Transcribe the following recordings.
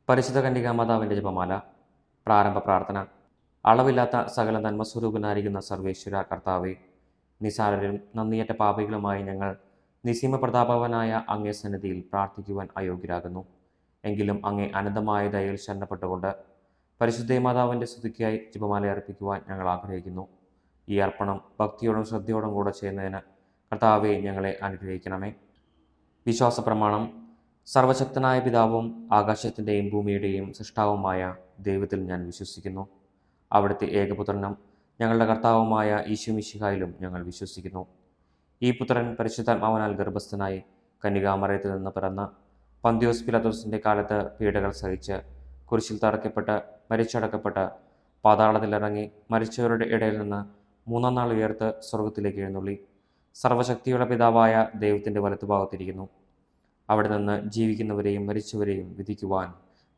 പരിശുദ്ധ കന്യകാമാതാവിൻ്റെ ജപമാല. പ്രാരംഭ പ്രാർത്ഥന. അളവില്ലാത്ത സകല നന്മസ്വരൂപനായിരിക്കുന്ന സർവേശ്വര കർത്താവെ, നിസാരരും നന്ദിയേറ്റ പാപികളുമായി ഞങ്ങൾ നിസീമ പ്രതാപവനായ അങ്ങേ സന്നിധിയിൽ പ്രാർത്ഥിക്കുവാൻ അയോഗ്യരാകുന്നു. എങ്കിലും അങ്ങേ അനന്തമായ ദയയിൽ ശരണപ്പെട്ടുകൊണ്ട് പരിശുദ്ധ മാതാവിൻ്റെ സ്തുതിക്കായി ജപമാല അർപ്പിക്കുവാൻ ഞങ്ങൾ ആഗ്രഹിക്കുന്നു. ഈ അർപ്പണം ഭക്തിയോടും ശ്രദ്ധയോടും കൂടെ ചെയ്യുന്നതിന് കർത്താവെ ഞങ്ങളെ അനുഗ്രഹിക്കണമേ. വിശ്വാസ പ്രമാണം. സർവശക്തനായ പിതാവും ആകാശത്തിൻ്റെയും ഭൂമിയുടെയും സൃഷ്ടാവുമായ ദൈവത്തിൽ ഞാൻ വിശ്വസിക്കുന്നു. അവിടുത്തെ ഏകപുത്രനും ഞങ്ങളുടെ കർത്താവുമായ ഈശോ മിശിഹായിലും ഞങ്ങൾ വിശ്വസിക്കുന്നു. ഈ പുത്രൻ പരിശുദ്ധാത്മാവിനാൽ ഗർഭസ്ഥനായി കന്യകാമറിയത്തിൽ നിന്ന് പിറന്ന് പന്തിയോസ് പിലാത്തോസിൻ്റെ കാലത്ത് പീഡകൾ സഹിച്ച് കുരിശിൽ തറയ്ക്കപ്പെട്ട് മരിച്ചടക്കപ്പെട്ട് പാതാളത്തിലിറങ്ങി മരിച്ചവരുടെ ഇടയിൽ നിന്ന് മൂന്നാം നാൾ ഉയർത്ത് സ്വർഗത്തിലേക്ക് എഴുന്നള്ളി സർവശക്തിയുള്ള പിതാവായ ദൈവത്തിൻ്റെ വലത്തുഭാഗത്തിരിക്കുന്നു. അവിടെ നിന്ന് ജീവിക്കുന്നവരെയും മരിച്ചവരെയും വിധിക്കുവാൻ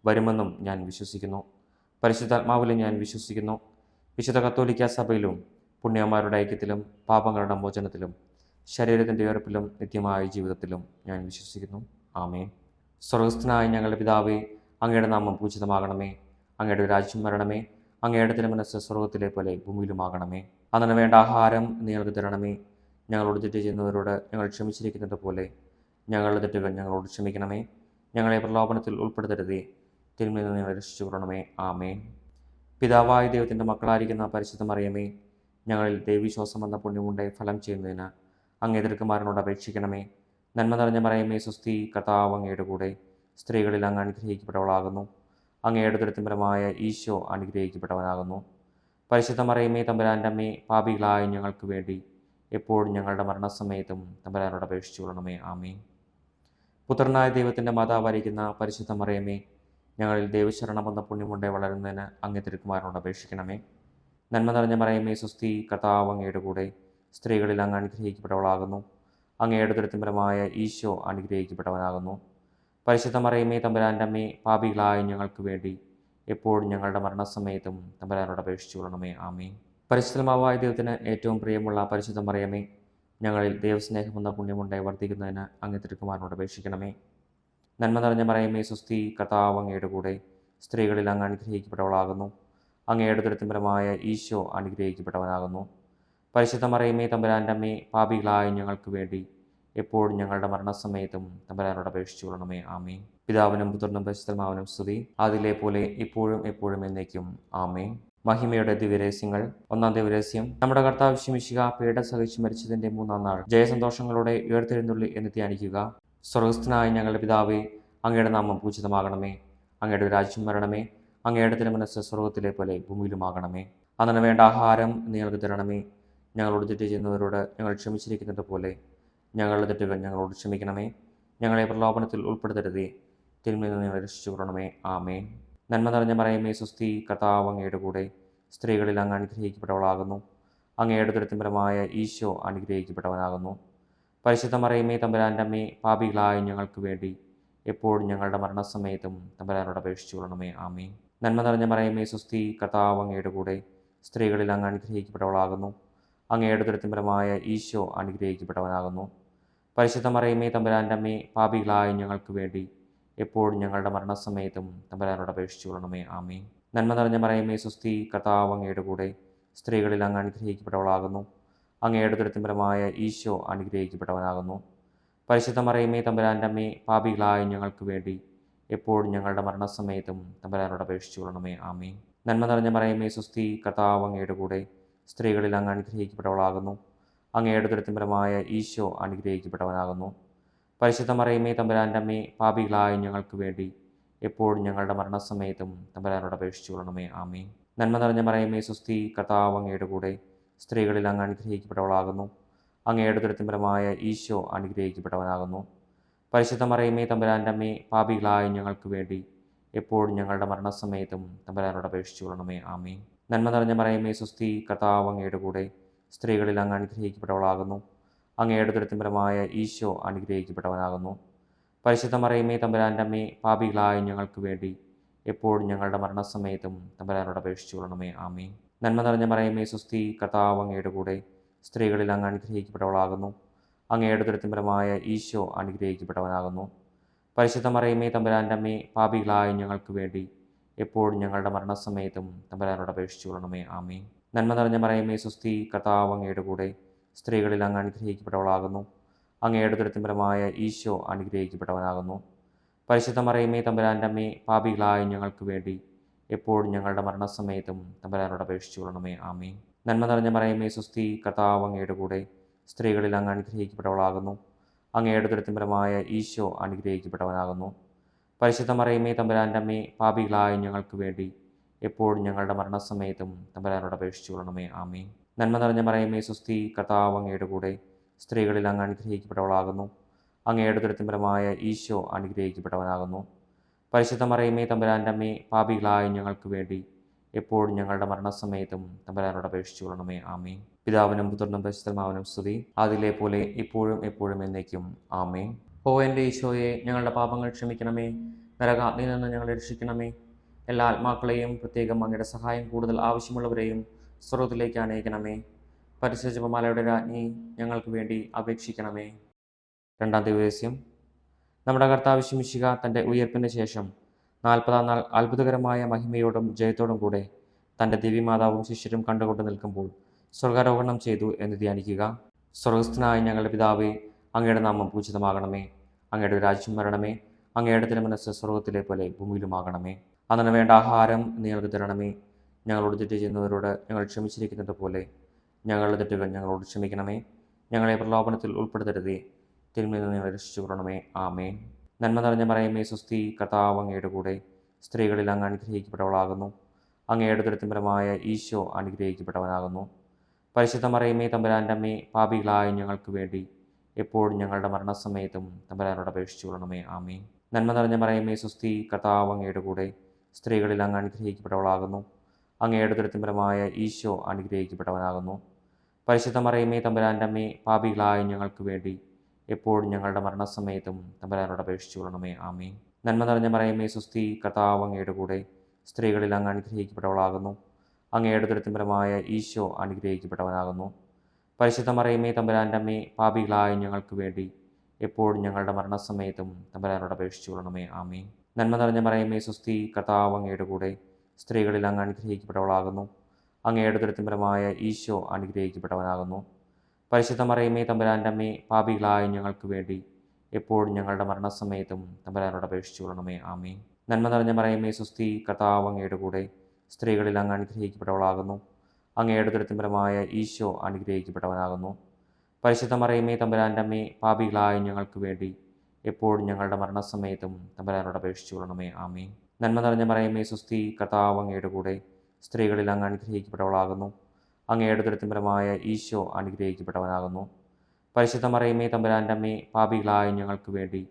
വരുമെന്നും ഞാൻ വിശ്വസിക്കുന്നു. പരിശുദ്ധാത്മാവിലും ഞാൻ വിശ്വസിക്കുന്നു. വിശുദ്ധ കത്തോലിക്ക സഭയിലും പുണ്യന്മാരുടെ ഐക്യത്തിലും പാപങ്ങളുടെ മോചനത്തിലും ശരീരത്തിൻ്റെ ഉയർപ്പിലും നിത്യമായ ജീവിതത്തിലും ഞാൻ വിശ്വസിക്കുന്നു. ആമേൻ. സ്വർഗസ്ഥനായ ഞങ്ങളുടെ പിതാവേ, അങ്ങയുടെ നാമം പൂജിതമാകണമേ. അങ്ങയുടെ രാജ്യം വരണമേ. അങ്ങയുടെ തിരുമനസ്സ് സ്വർഗത്തിലെ പോലെ ഭൂമിയിലുമാകണമേ. അന്നു വേണ്ട ആഹാരം നിങ്ങൾക്ക് തരണമേ. ഞങ്ങളോട് തെറ്റ് ചെയ്യുന്നവരോട് ഞങ്ങൾ ക്ഷമിച്ചിരിക്കുന്നത് പോലെ ഞങ്ങളുടെ തെറ്റുകൾ ഞങ്ങളോട് ക്ഷമിക്കണമേ. ഞങ്ങളെ പ്രലോഭനത്തിൽ ഉൾപ്പെടുത്തരുതേ, തിന്മയിൽ നിന്ന് ഞങ്ങളെ രക്ഷിച്ചു കൊള്ളണമേ. ആമേൻ. പിതാവായ ദൈവത്തിൻ്റെ മക്കളായിരിക്കുന്ന പരിശുദ്ധ മറിയമേ, ഞങ്ങളിൽ ദൈവവിശ്വാസം എന്ന പുണ്യമുണ്ടായി ഫലം ചെയ്യുന്നതിന് അങ്ങേ തിരുക്കുമാരനോട് അപേക്ഷിക്കണമേ. നന്മ നിറഞ്ഞ മറിയമേ, സ്വസ്തി, കർത്താവ് അങ്ങയുടെ കൂടെ സ്ത്രീകളിൽ അങ്ങ് അനുഗ്രഹിക്കപ്പെട്ടവളാകുന്നു. അങ്ങയുടെ ദുരിതപരമായ ഈശോ അനുഗ്രഹിക്കപ്പെട്ടവനാകുന്നു. പരിശുദ്ധ മറിയമേ, തമ്പുരാൻ്റെ അമ്മേ, പാപികളായ ഞങ്ങൾക്ക് വേണ്ടി എപ്പോഴും ഞങ്ങളുടെ മരണസമയത്തും തമ്പുരാനോട് അപേക്ഷിച്ചു കൊള്ളണമേ. ആമേൻ. പുത്രനായ ദൈവത്തിൻ്റെ മാതാവായിരിക്കുന്ന പരിശുദ്ധ മറിയമേ, ഞങ്ങളിൽ ദൈവശരണം എന്ന പുണ്യമുണ്ടായി വളരുന്നതിന് അങ്ങേ തിരുക്കുമാരനോട് അപേക്ഷിക്കണമേ. നന്മ നിറഞ്ഞ മറിയമേ, സ്വസ്തി, കർത്താവ് അങ്ങയുടെ കൂടെ സ്ത്രീകളിൽ അങ്ങ് അനുഗ്രഹിക്കപ്പെട്ടവളാകുന്നു. അങ്ങയുടെ ദുരിതപരമായ ഈശോ അനുഗ്രഹിക്കപ്പെട്ടവനാകുന്നു. പരിശുദ്ധ മറിയമേ, തമ്പുരാൻ്റെ അമ്മേ, പാപികളായ ഞങ്ങൾക്ക് വേണ്ടി എപ്പോഴും ഞങ്ങളുടെ മരണസമയത്തും തമ്പുരാനോട് അപേക്ഷിച്ചു കൊള്ളണമേ. ആമേൻ. പരിശുദ്ധമാവായ ദൈവത്തിന് ഏറ്റവും പ്രിയമുള്ള പരിശുദ്ധ മറിയമേ, ഞങ്ങളിൽ ദൈവസ്നേഹമെന്ന പുണ്യമുണ്ടായി വർദ്ധിക്കുന്നതിന് അങ്ങേ തിരുക്കുമാരനോട് അപേക്ഷിക്കണമേ. നന്മ നിറഞ്ഞ മറിയമേ, സ്വസ്തി, കർത്താവ് അങ്ങയുടെ കൂടെ സ്ത്രീകളിൽ അങ്ങ് അനുഗ്രഹിക്കപ്പെട്ടവളാകുന്നു. അങ്ങയുടെ ദുരിതപരമായ ഈശോ അനുഗ്രഹിക്കപ്പെട്ടവനാകുന്നു. പരിശുദ്ധ മറിയമേ, തമ്പുരാൻ്റെ അമ്മേ, പാപികളായ ഞങ്ങൾക്ക് വേണ്ടി എപ്പോഴും ഞങ്ങളുടെ മരണസമയത്തും തമ്പുരാനോട് അപേക്ഷിച്ചു കൊള്ളണമേ. ആമേൻ. പിതാവിനും പുത്രനും പരിശുദ്ധമാവനും സ്തുതി, അതിലെ പോലെ ഇപ്പോഴും എപ്പോഴും എന്നേക്കും. ആമേൻ. മഹിമയുടെ ദിവ്യരഹസ്യങ്ങൾ. ഒന്നാം ദിവ്യരഹസ്യം. നമ്മുടെ കർത്താവ് യേശു മിശിഹാ പീഡ സഹിച്ച് മരിച്ചതിൻ്റെ മൂന്നാം നാൾ ജയസന്തോഷങ്ങളോടെ ഉയർത്തെഴുന്നള്ളി എന്ന് ധ്യാനിക്കുക. സ്വർഗസ്ഥനായ ഞങ്ങളുടെ പിതാവേ, അങ്ങയുടെ നാമം പൂജിതമാകണമേ. അങ്ങയുടെ രാജ്യം വരണമേ. അങ്ങയുടെ തിരുമനസ്സ് സ്വർഗത്തിലെ പോലെ ഭൂമിയിലുമാകണമേ. അന്നു വേണ്ട ആഹാരം നിങ്ങൾക്ക് തരണമേ. ഞങ്ങളോട് തെറ്റ് ചെയ്യുന്നവരോട് ഞങ്ങൾ ക്ഷമിച്ചിരിക്കുന്നത് പോലെ ഞങ്ങളുടെ തെറ്റുകൾ ഞങ്ങളോട് ക്ഷമിക്കണമേ. ഞങ്ങളെ പ്രലോഭനത്തിൽ ഉൾപ്പെടുത്തരുതേ, തിന്മയിൽ നിന്ന് ഞങ്ങളെ രക്ഷിച്ചു കൊള്ളണമേ. ആമേൻ. നന്മ നിറഞ്ഞ മറിയമേ, സ്വസ്തി, കർത്താവ് അങ്ങയുടെ കൂടെ സ്ത്രീകളിൽ അങ്ങ് അനുഗ്രഹിക്കപ്പെട്ടവളാകുന്നു. അങ്ങയുടെ ദുരിതപരമായ ഈശോ അനുഗ്രഹിക്കപ്പെട്ടവനാകുന്നു. പരിശുദ്ധ മറിയമേ, തമ്പുരാൻ്റെ അമ്മേ, പാപികളായ ഞങ്ങൾക്ക് വേണ്ടി എപ്പോഴും ഞങ്ങളുടെ മരണസമയത്തും തമ്പുരാനോട് അപേക്ഷിച്ചു കൊള്ളണമേ. ആമേൻ. നന്മ നിറഞ്ഞ മറിയമേ, സ്വസ്തി, കർത്താവ് അങ്ങയുടെ കൂടെ സ്ത്രീകളിൽ അങ്ങ് അനുഗ്രഹിക്കപ്പെട്ടവളാകുന്നു. അങ്ങയുടെ ദുരിതപരമായ ഈശോ അനുഗ്രഹിക്കപ്പെട്ടവനാകുന്നു. പരിശുദ്ധ മറിയമേ, തമ്പുരാൻ്റെ അമ്മേ, പാപികളായ ഞങ്ങൾക്ക് വേണ്ടി എപ്പോഴും ഞങ്ങളുടെ മരണസമയത്തും തമ്പുരാനോട് അപേക്ഷിച്ചു കൊള്ളണമേ. ആമേൻ. നന്മ നിറഞ്ഞ മറിയമേ, സ്വസ്തി, കർത്താവ് അങ്ങയുടെ കൂടെ സ്ത്രീകളിൽ അങ്ങ് അനുഗ്രഹിക്കപ്പെട്ടവളാകുന്നു. അങ്ങയുടെ ദുരിതപരമായ ഈശോ അനുഗ്രഹിക്കപ്പെട്ടവനാകുന്നു. പരിശുദ്ധ മറിയമേ, തമ്പുരാൻ്റെ അമ്മേ, പാപികളായ ഞങ്ങൾക്ക് വേണ്ടി എപ്പോഴും ഞങ്ങളുടെ മരണസമയത്തും തമ്പുരാനോട് അപേക്ഷിച്ചു കൊള്ളണമേ. ആമേൻ. നന്മ നിറഞ്ഞ മറിയമേ, സ്വസ്തി, കർത്താവ് അങ്ങയുടെ കൂടെ സ്ത്രീകളിൽ അങ്ങ് അനുഗ്രഹിക്കപ്പെട്ടവളാകുന്നു. അങ്ങയുടെ ദുരിതപരമായ ഈശോ അനുഗ്രഹിക്കപ്പെട്ടവനാകുന്നു. പരിശുദ്ധ മറിയമേ, തമ്പുരാൻ്റെ അമ്മേ, പാപികളായ ഞങ്ങൾക്ക് വേണ്ടി എപ്പോഴും ഞങ്ങളുടെ മരണസമയത്തും തമ്പുരാനോട് അപേക്ഷിച്ചു കൊള്ളണമേ. ആമേൻ. നന്മ നിറഞ്ഞ മറിയമേ, സ്വസ്തി, കർത്താവ് അങ്ങയുടെ കൂടെ സ്ത്രീകളിൽ അങ്ങ് അനുഗ്രഹിക്കപ്പെട്ടവളാകുന്നു. അങ്ങയുടെ ദുരിതപരമായ ഈശോ അനുഗ്രഹിക്കപ്പെട്ടവനാകുന്നു. പരിശുദ്ധ മറിയമേ, തമ്പുരാൻ്റെ അമ്മേ, പാപികളായ ഞങ്ങൾക്ക് വേണ്ടി എപ്പോഴും ഞങ്ങളുടെ മരണസമയത്തും തമ്പുരാനോട് അപേക്ഷിച്ചു കൊള്ളണമേ. ആമേൻ. നന്മ നിറഞ്ഞ മറിയമേ, സ്വസ്തി, കർത്താവ് അങ്ങയുടെ കൂടെ സ്ത്രീകളിൽ അങ്ങ് അനുഗ്രഹിക്കപ്പെട്ടവളാകുന്നു. അങ്ങയുടെ ദുരിതപരമായ ഈശോ അനുഗ്രഹിക്കപ്പെട്ടവനാകുന്നു. പരിശുദ്ധ മറിയമേ, തമ്പുരാൻ്റെ അമ്മേ, പാപികളായ ഞങ്ങൾക്ക് വേണ്ടി എപ്പോഴും ഞങ്ങളുടെ മരണസമയത്തും തമ്പുരാനോട് അപേക്ഷിച്ചു കൊള്ളണമേ. ആമേൻ. നന്മ നിറഞ്ഞ മറിയമേ, സ്വസ്തി, കർത്താവ് അങ്ങയുടെ കൂടെ സ്ത്രീകളിൽ അങ്ങ് അനുഗ്രഹിക്കപ്പെട്ടവളാകുന്നു. അങ്ങയുടെ ദുരിതപരമായ ഈശോ അനുഗ്രഹിക്കപ്പെട്ടവനാകുന്നു. പരിശുദ്ധ മറിയമേ തമ്പുരാൻ്റെ അമ്മേ, പാപികളായ ഞങ്ങൾക്ക് വേണ്ടി എപ്പോഴും ഞങ്ങളുടെ മരണസമയത്തും തമ്പുരാനോട് അപേക്ഷിച്ചു കൊള്ളണമേ. ആമേൻ. നന്മ നിറഞ്ഞ മറിയമേ, സ്വസ്തി, കർത്താവ് അങ്ങയുടെ കൂടെ സ്ത്രീകളിൽ അങ്ങ് അനുഗ്രഹിക്കപ്പെട്ടവളാകുന്നു. അങ്ങയുടെ ഉദരത്തിൻ ഫലമായ ഈശോ അനുഗ്രഹിക്കപ്പെട്ടവനാകുന്നു. പരിശുദ്ധ മറിയമേ തമ്പുരാൻ്റെ അമ്മേ, പാപികളായ ഞങ്ങൾക്ക് വേണ്ടി എപ്പോഴും ഞങ്ങളുടെ മരണസമയത്തും തമ്പുരാനോട് അപേക്ഷിച്ചു കൊള്ളണമേ. ആമേൻ. നന്മ നിറഞ്ഞ മറിയമേ, സ്വസ്തി, കർത്താവ് അങ്ങയുടെ കൂടെ സ്ത്രീകളിൽ അങ്ങ് അനുഗ്രഹിക്കപ്പെട്ടവളാകുന്നു. അങ്ങയുടെ ഉദരത്തിൻ ഫലമായ ഈശോ അനുഗ്രഹിക്കപ്പെട്ടവനാകുന്നു. പരിശുദ്ധ മറിയമേ തമ്പുരാൻ്റെ അമ്മേ, പാപികളായ ഞങ്ങൾക്ക് വേണ്ടി എപ്പോഴും ഞങ്ങളുടെ മരണസമയത്തും തമ്പുരാനോട് അപേക്ഷിച്ചു കൊള്ളണമേ. ആമേൻ. നന്മ നിറഞ്ഞ മറിയമേ, സ്വസ്തി, കർത്താവ് അങ്ങയുടെ കൂടെ സ്ത്രീകളിൽ അങ്ങ് അനുഗ്രഹിക്കപ്പെട്ടവളാകുന്നു. അങ്ങയുടെ ഉദരത്തിൻ ഫലമായ ഈശോ അനുഗ്രഹിക്കപ്പെട്ടവനാകുന്നു. പരിശുദ്ധ മറിയമേ തമ്പുരാൻ്റെ അമ്മേ, പാപികളായ ഞങ്ങൾക്ക് വേണ്ടി എപ്പോഴും ഞങ്ങളുടെ മരണസമയത്തും തമ്പുരാനോട് അപേക്ഷിച്ചു കൊള്ളണമേ. ആമേൻ. പിതാവിനും പുത്രനും പരിശുദ്ധാത്മാവിനും സ്തുതി, അതിലെ പോലെ ഇപ്പോഴും എപ്പോഴും എന്നേക്കും. ആമേൻ. ഓ എൻ്റെ ഈശോയെ, ഞങ്ങളുടെ പാപങ്ങൾ ക്ഷമിക്കണമേ, നരകാഗ്നിയിൽ നിന്ന് ഞങ്ങളെ രക്ഷിക്കണമേ. എല്ലാ ആത്മാക്കളെയും, പ്രത്യേകം അങ്ങയുടെ സഹായം കൂടുതൽ ആവശ്യമുള്ളവരെയും സ്വർഗ്ഗത്തിലേക്ക് അനയിക്കണമേ. പരിശുദ്ധ ജപമാലയുടെ രാജ്ഞി, ഞങ്ങൾക്ക് വേണ്ടി അപേക്ഷിക്കണമേ. രണ്ടാം ദിവസം, നമ്മുടെ കർത്താവ് ശിമിശിക തൻ്റെ ഉയർപ്പിന് ശേഷം 40-ാം നാൾ അത്ഭുതകരമായ മഹിമയോടും ജയത്തോടും കൂടെ തൻ്റെ ദിവ്യമാതാവും ശിഷ്യരും കണ്ടുകൊണ്ട് നിൽക്കുമ്പോൾ സ്വർഗാരോഹണം ചെയ്തു എന്ന് ധ്യാനിക്കുക. സ്വർഗസ്ഥനായ ഞങ്ങളുടെ പിതാവേ, അങ്ങയുടെ നാമം പൂജിതമാകണമേ. അങ്ങയുടെ രാജ്യം വരണമേ. അങ്ങയുടെ തിരുമനസ്സ് സ്വർഗത്തിലെ പോലെ ഭൂമിയിലുമാകണമേ. അന്നു വേണ്ട ആഹാരം ഞങ്ങൾക്ക് തരണമേ. ഞങ്ങളോട് തെറ്റ് ചെയ്യുന്നവരോട് ഞങ്ങൾ ക്ഷമിച്ചിരിക്കുന്നത് പോലെ ഞങ്ങളുടെ തെറ്റുകൾ ഞങ്ങളോട് ക്ഷമിക്കണമേ. ഞങ്ങളെ പ്രലോഭനത്തിൽ ഉൾപ്പെടുത്തരുതേ, തിന്മയിൽ നിന്ന് ഞങ്ങളെ രക്ഷിച്ചു കൊള്ളണമേ. ആമേൻ. നന്മ നിറഞ്ഞ മറിയമേ, സ്വസ്തി, കർത്താവ് അങ്ങയുടെ കൂടെ സ്ത്രീകളിൽ അങ്ങ് അനുഗ്രഹിക്കപ്പെട്ടവളാകുന്നു. അങ്ങയുടെ ഉദരത്തിൻ ഫലമായ ഈശോ അനുഗ്രഹിക്കപ്പെട്ടവനാകുന്നു. പരിശുദ്ധ മറിയമേ തമ്പുരാൻ്റെ അമ്മേ, പാപികളായ ഞങ്ങൾക്ക് വേണ്ടി എപ്പോഴും ഞങ്ങളുടെ മരണസമയത്തും തമ്പുരാനോട് അപേക്ഷിച്ചു കൊള്ളണമേ. ആമേൻ. നന്മ നിറഞ്ഞ മറിയമേ, സ്വസ്തി, കർത്താവ് അങ്ങയുടെ കൂടെ സ്ത്രീകളിൽ അങ്ങ് അനുഗ്രഹിക്കപ്പെട്ടവളാകുന്നു. അങ്ങയുടെ ഉദരത്തിൻ ഫലമായ ഈശോ അനുഗ്രഹിക്കപ്പെട്ടവനാകുന്നു. പരിശുദ്ധ മറിയമേ തമ്പുരാൻ്റെ അമ്മേ, പാപികളായ ഞങ്ങൾക്ക് വേണ്ടി എപ്പോഴും ഞങ്ങളുടെ മരണസമയത്തും തമ്പുരാനോട് അപേക്ഷിച്ചു കൊള്ളണമേ. ആമേൻ. നന്മ നിറഞ്ഞ മറിയമേ, സ്വസ്തി, കർത്താവ് അങ്ങയുടെ കൂടെ സ്ത്രീകളിൽ അങ്ങ് അനുഗ്രഹിക്കപ്പെട്ടവളാകുന്നു. അങ്ങയുടെ ഉദരത്തിൻ ഫലമായ ഈശോ അനുഗ്രഹിക്കപ്പെട്ടവനാകുന്നു. പരിശുദ്ധ മറിയമേ തമ്പുരാൻ്റെ അമ്മേ, പാപികളായ ഞങ്ങൾക്ക് വേണ്ടി എപ്പോഴും ഞങ്ങളുടെ മരണസമയത്തും തമ്പുരാനോട് അപേക്ഷിച്ചു കൊള്ളണമേ. ആമേൻ. നന്മ നിറഞ്ഞ മറിയമേ, സ്വസ്തി, കർത്താവ് അങ്ങയുടെ കൂടെ സ്ത്രീകളിൽ അങ്ങ് അനുഗ്രഹിക്കപ്പെട്ടവളാകുന്നു. അങ്ങയുടെ ഉദരത്തിൻ ഫലമായ ഈശോ അനുഗ്രഹിക്കപ്പെട്ടവനാകുന്നു. പരിശുദ്ധ മറിയമേ തമ്പുരാൻ്റെ അമ്മേ, പാപികളായ ഞങ്ങൾക്ക് വേണ്ടി എപ്പോഴും ഞങ്ങളുടെ മരണസമയത്തും തമ്പുരാനോട് അപേക്ഷിച്ചു കൊള്ളണമേ. ആമേൻ. നന്മ നിറഞ്ഞ മറിയമേ, സ്വസ്തി, കർത്താവ് അങ്ങയുടെ കൂടെ സ്ത്രീകളിൽ അങ്ങ് അനുഗ്രഹിക്കപ്പെട്ടവളാകുന്നു. അങ്ങയുടെ ഉദരത്തിൻ ഫലമായ ഈശോ അനുഗ്രഹിക്കപ്പെട്ടവനാകുന്നു. പരിശുദ്ധ മറിയമേ തമ്പുരാൻ്റെ അമ്മേ, പാപികളായ ഞങ്ങൾക്ക് വേണ്ടി എപ്പോഴും ഞങ്ങളുടെ മരണസമയത്തും തമ്പുരാനോട് അപേക്ഷിച്ചു കൊള്ളണമേ. ആമേൻ. നന്മ നിറഞ്ഞ മറിയമേ, സ്വസ്തി, കർത്താവ് അങ്ങയുടെ കൂടെ സ്ത്രീകളിൽ അങ്ങ് അനുഗ്രഹിക്കപ്പെട്ടവളാകുന്നു. അങ്ങയുടെ ഉദരത്തിൻ ഫലമായ ഈശോ അനുഗ്രഹിക്കപ്പെട്ടവനാകുന്നു. പരിശുദ്ധ മറിയമേ തമ്പുരാൻ്റെ അമ്മേ, പാപികളായ ഞങ്ങൾക്ക് വേണ്ടി